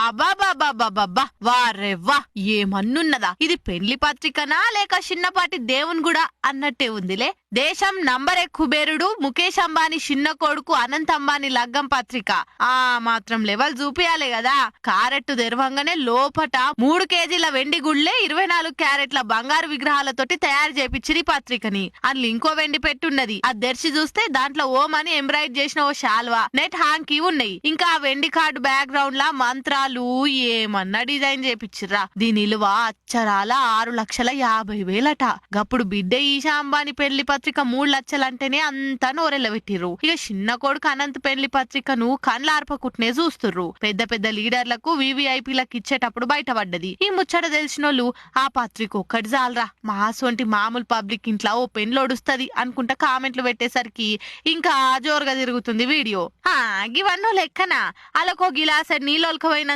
అబాబాబాబాబా వారెవ్వా ఏమన్నున్నదా ఇది పెండ్లి పత్రికనా లేక చిన్నపాటి దేవుని కూడా అన్నట్టే ఉందిలే. దేశం నంబర్ కుబేరుడు ముఖేష్ అంబానీ చిన్న కొడుకు అనంత్ అంబానీ లగ్గం పత్రిక ఆ మాత్రం లెవెల్ చూపియాలి కదా. కారెట్టు తెరవంగానే లోపట 3 కేజీల వెండి గుళ్ళే 24 క్యారెట్ల బంగారు విగ్రహాలతోటి తయారు చేపించిరి పత్రికని. అందులో ఇంకో వెండి పెట్టున్నది. అది తెరిచి చూస్తే దాంట్లో ఓం అని ఎంబ్రాయిడ్ చేసిన ఓ శాల్వా నెట్ హ్యాంకీ ఉన్నాయి. ఇంకా ఆ వెండి కార్డు బ్యాక్ గ్రౌండ్ లా మంత్రాలు ఏమన్నా డిజైన్ చేపించిర్రా. దీని విలువ అచ్చరాల 6,50,000 గప్పుడు బిడ్డ ఈశా అంబానీ పెళ్లి పత్రిక 3 లక్షలంటేనే అంతా నోరెళ్ళబెట్టిర్రు. ఇక చిన్న కొడుకు అనంత్ పెళ్లి పత్రికను కండ్లార్పకుట్నే చూస్తుర్రు. పెద్ద పెద్ద లీడర్లకు వివిఐపీలకు ఇచ్చేటప్పుడు బయటపడ్డది. ఈ ముచ్చట తెలిసినోళ్ళు ఆ పత్రిక ఒక్కటి చాలరా మాసొంటి మామూలు పబ్లిక్ ఇంట్లో ఓ పెన్లోడుస్తుంది అనుకుంటా కామెంట్లు పెట్టేసరికి ఇంకా జోరుగా తిరుగుతుంది వీడియో. గివన్నో లెక్కన అలకో గిలాస నీళ్ళొలకపోయిన